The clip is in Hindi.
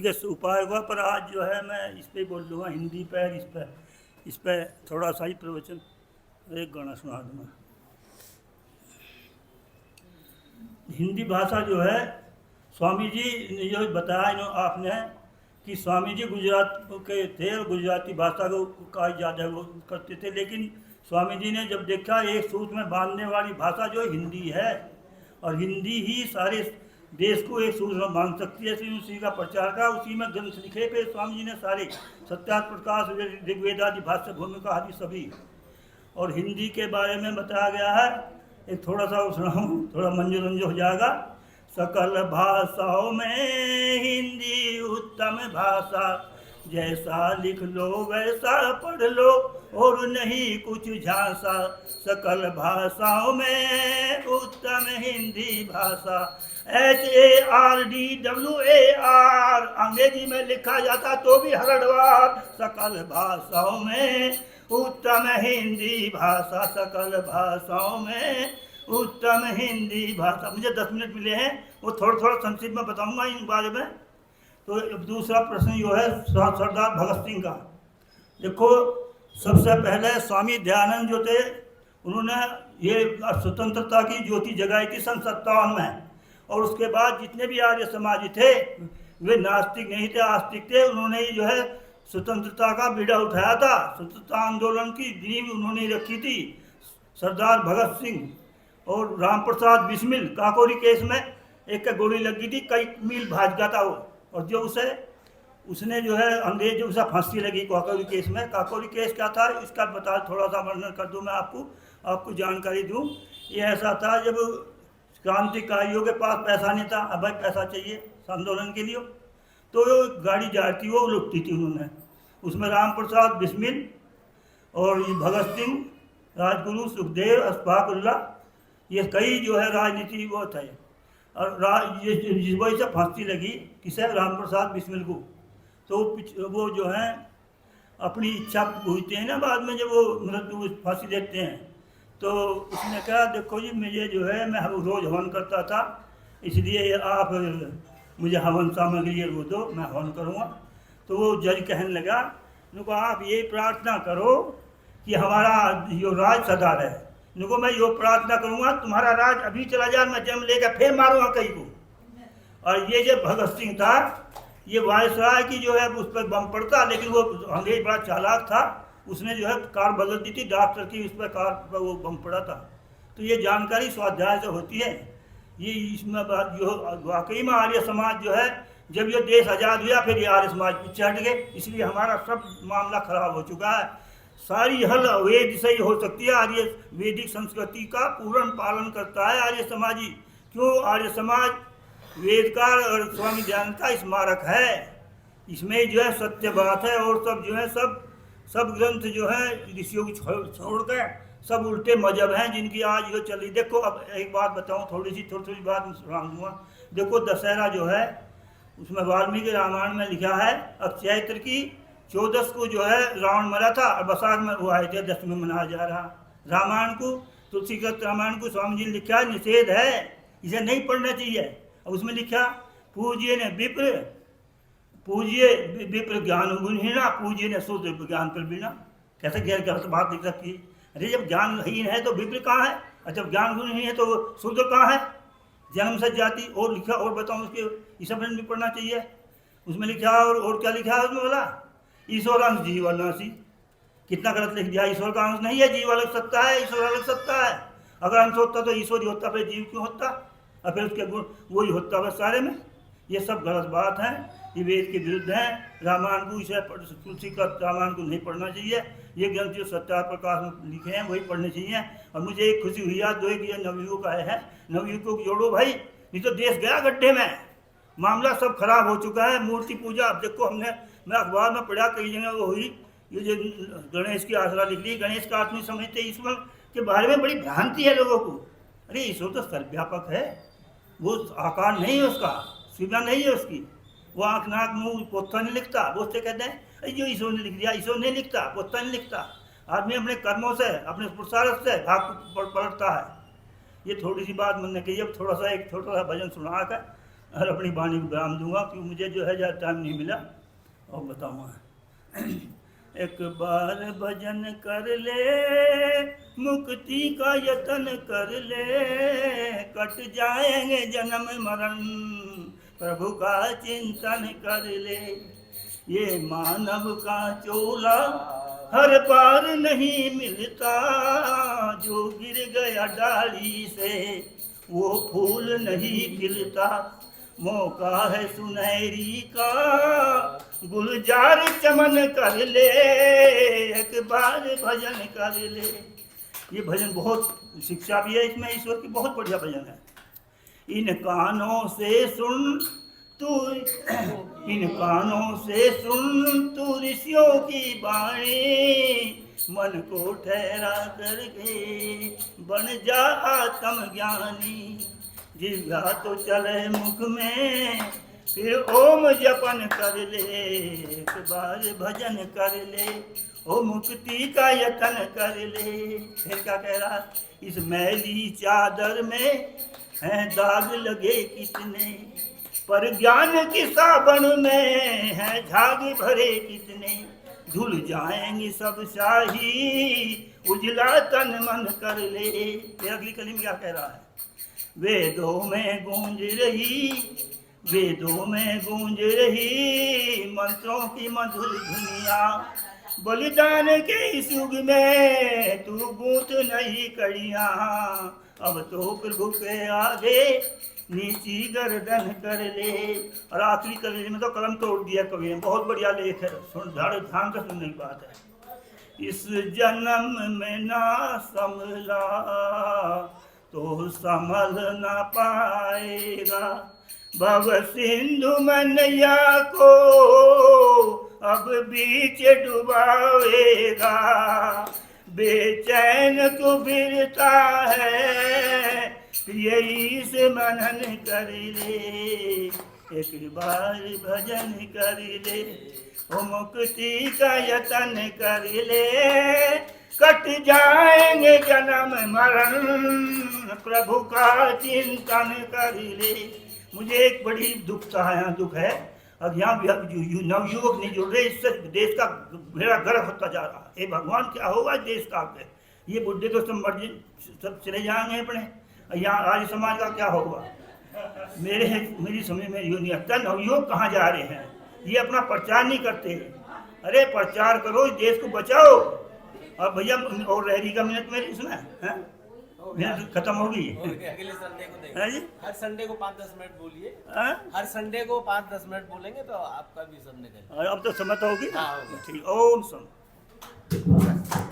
ठीक है, उपाय हुआ। पर आज जो है मैं इस पे बोल दूंगा, हिंदी पर, इस पे थोड़ा सा ही प्रवचन, एक गाना सुना दूंगा। हिंदी भाषा जो है, स्वामी जी ने जो बताया आपने कि स्वामी जी गुजरात के थे और गुजराती भाषा का ज़्यादा वो करते थे, लेकिन स्वामी जी ने जब देखा एक सूत्र में बांधने वाली भाषा जो हिंदी है, और हिंदी ही सारे देश को एक सूत्र में बांध सकती है, इसलिए उसी का प्रचार का, उसी में ग्रंथ लिखे पे स्वामी जी ने सारे सत्यार्थ प्रकाश, ऋग्वेदादि, भाष्य, भूमिका आदि सभी। और हिंदी के बारे में बताया गया है, एक थोड़ा सा सुनाऊं, थोड़ा मंजोरंजन हो जाएगा। सकल भाषाओं में हिंदी उत्तम भाषा, जैसा लिख लो वैसा पढ़ लो और नहीं कुछ झांसा। सकल भाषाओं में उत्तम हिंदी भाषा, HARDWAR अंग्रेजी में लिखा जाता तो भी हरड़वार। सकल भाषाओं में उत्तम हिंदी भाषा, सकल भाषाओं में उत्तम हिंदी भाषा। मुझे 10 मिनट मिले हैं, वो थोड़ा थोड़ा संक्षिप्त में बताऊंगा इन बारे में। तो दूसरा प्रश्न जो है सरदार भगत सिंह का। देखो, सबसे पहले स्वामी दयानंद जो थे, उन्होंने ये स्वतंत्रता की ज्योति जगाई थी सन 57 में। और उसके बाद जितने भी आर्य समाजी थे वे नास्तिक नहीं थे, आस्तिक थे। उन्होंने जो है स्वतंत्रता का बीड़ा उठाया था, स्वतंत्रता आंदोलन की नींव उन्होंने रखी थी। सरदार भगत सिंह और राम प्रसाद बिस्मिल काकोरी केस में एक का गोली लगी थी, कई मील भाग गया था वो। और जो उसने जो है अंग्रेज जो उसे फांसी लगी काकोरी केस में। काकोरी केस क्या था इसका बता, थोड़ा सा वर्णन कर दूं मैं आपको जानकारी दूं। ये ऐसा था, जब क्रांतिकारियों के पास पैसा नहीं था, अब भाई पैसा चाहिए आंदोलन के लिए, तो गाड़ी जाती वो लुटती थी उन्होंने। उसमें राम प्रसाद बिस्मिल और भगत सिंह, राजगुरु, सुखदेव, अशफाकुल्ला, ये कई जो है राजनीति वो थे। और वही से फांसी लगी किसे, राम प्रसाद बिस्मिल को। तो वो जो है अपनी इच्छा पूछते हैं ना बाद में, जब वो मृत्यु फांसी देते हैं, तो उसने कहा देखो जी, मुझे जो है मैं रोज़ हवन करता था, इसलिए आप मुझे हवन सामग्री वो दो, मैं हवन करूँगा। तो वो जज कहने लगा, उनको आप ये प्रार्थना करो कि हमारा यो राज सदा रहे। उनको मैं यो प्रार्थना करूँगा तुम्हारा राज अभी चला जाए, मैं जन्म लेकर फिर मारूँगा कहीं को। और ये जो भगत सिंह था, ये वायसराय की जो है उस पर बम पड़ता, लेकिन वो अंग्रेज बड़ा चालाक था, उसने जो है कार बदल दी थी डॉक्टर की, उस पर कार पर वो बम पड़ा था। तो ये जानकारी स्वाध्याय से होती है। ये इसमें जो वाकई में आर्य समाज जो है, जब ये देश आज़ाद हुआ फिर ये आर्य समाज पीछे हट गए, इसलिए हमारा सब मामला खराब हो चुका है। सारी हल वेद से ही हो सकती है। आर्य वैदिक संस्कृति का पूर्ण पालन करता है आर्य समाजी। क्यों? आर्य समाज वेदकार और स्वामी दयानंद का स्मारक है, इसमें जो है सत्य बात है। और सब जो है सब ग्रंथ जो है ऋषियों को छोड़ कर सब उल्टे मजहब हैं जिनकी आज जो चल रही। देखो, अब एक बात बताऊं, थोड़ी सी बात सुनाऊंगा। देखो, दशहरा जो है उसमें वाल्मीकि रामायण में लिखा है, अब चैत्र की 14 को जो है रावण मरा था और बसाख में वो आए थे, 10 में मनाया जा रहा। रामायण को, तुलसीकृत रामायण को स्वामी जी ने लिखा है निषेध है, इसे नहीं पढ़ना चाहिए। और उसमें लिखा पूज्य ने विप्र ज्ञान गुणहीना, पूज्य ने शूद्र ज्ञान पर बिना। कैसे गलत बात लिख सकती है? अरे जब ज्ञानहीन है तो विप्र कहाँ है, और जब ज्ञान गुणहीन है तो शूद्र कहाँ है? जन्म से जाति। और लिखा, और बताऊँ उसके, ये सब नहीं पढ़ना चाहिए। उसमें लिखा और क्या लिखा है उसमें बोला, ईश्वर अंश जीव अलनासी। कितना गलत लिख दिया। ईश्वर का अंश नहीं है, जीव अलग सत्ता है, ईश्वर अलग सत्ता है। अगर अंश होता तो ईश्वर ही होता, फिर जीव क्यों होता, और फिर उसके गुण वही होता बस सारे में। ये सब गलत बात है, ये वेद के विरुद्ध है। रामायण को, इसे तुलसी का रामायण को नहीं पढ़ना चाहिए। ये ग्रंथ जो सत्यार्थ प्रकाश में लिखे हैं वही पढ़ने चाहिए। और मुझे एक खुशी हुई याद, दो कि नवयुग का है, नवयुग को जोड़ो भाई, नहीं तो देश गया गड्ढे में। मामला सब खराब हो चुका है। मूर्ति पूजा, अब देखो मैं अखबार में पढ़ा कई जगह वो हुई, ये जो गणेश की आसरा लिख ली, गणेश का आत्मी समझते ईश्वर के बारे में बड़ी भ्रांति है लोगों को। अरे ईश्वर तो सर्वव्यापक है, वो आकार नहीं है उसका, सीमा नहीं है उसकी, वो आँख नाक मुँह पोथा नहीं लिखता। वो उससे कहते हैं अरे जो ईश्वर ने लिख दिया, ईश्वर नहीं लिखता, पोथा नहीं लिखता। आदमी अपने कर्मों से, अपने पुरुषार्थ से भाग पलटता है। ये थोड़ी सी बात मैंने कही। अब थोड़ा सा एक छोटा सा भजन सुना कर और अपनी वाणी को विराम दूंगा, क्योंकि मुझे जो है ज़्यादा टाइम नहीं मिला और बताऊंगा। एक बार भजन कर ले, मुक्ति का यतन कर ले, कट जाएंगे जन्म मरण, प्रभु का चिंतन कर ले। ये मानव का चोला हर बार नहीं मिलता, जो गिर गया डाली से वो फूल नहीं खिलता। मौका है सुनहरी का, गुलजार चमन कर ले, एक बार भजन कर ले। ये भजन बहुत शिक्षा भी है इसमें, ईश्वर की बहुत बढ़िया भजन है। इन कानों से सुन तू, इन कानों से सुन तू ऋषियों की वाणी, मन को ठहरा करके बन जा आत्म ज्ञानी। जिह्वा तो चले मुख में, फिर ओम जपन कर ले, एक बार भजन कर ले, ओ मुक्ति का यतन कर ले। फिर क्या कह रहा, इस मैली चादर में हैं दाग लगे कितने, पर ज्ञान की साबन में है झाग भरे कितने। धुल जाएंगे सब शाही, उजला तन मन कर ले। ये अगली कली में क्या कह रहा है, वेदों में गूंज रही, वेदों में गूंज रही मंत्रों की मधुर धुनिया। बलिदान के इस युग में तू गूंथ नहीं कड़ियाँ, अब तो प्रभु के आगे नीची गर्दन कर ले। और आखिरी कली में तो कलम तोड़ दिया कवि ने, बहुत बढ़िया लेख है, सुन ध्यान से सुनने की बात है। इस जन्म में ना संभला तो संभल ना पाएगा, भव सिंधु मैया को अब बीच डुबावेगा। बेचैन तू फिरता है, यही से मनन कर ले, एक बार भजन कर ले, ओ मुक्ति का यतन कर ले, कट जाएंगे जन्म मरण, प्रभु का चिंतन कर ले। मुझे एक बड़ी दुख है, अब यहाँ नवयुवक नहीं जुड़ रहे, इससे देश का बेड़ा गर्क होता जा रहा है। भगवान क्या होगा देश का आगे, ये बुढ़े तो सब चले जाएंगे अपने, यहाँ आर्य समाज का क्या होगा। मेरी समझ में यूँ नहीं आता, नवयुवक कहाँ जा रहे हैं, ये अपना प्रचार नहीं करते। अरे प्रचार करो, इस देश को बचाओ। अब भैया और रह का मिनट मेरी इसमें है, मिनट खत्म होगी। अगले संडे को देंगे, हर संडे को 5-10 मिनट बोलिए, हर संडे को 5-10 मिनट बोलेंगे तो आपका भी संडे। अब तो समय तो होगी। हाँ, ठीक, ओम सम।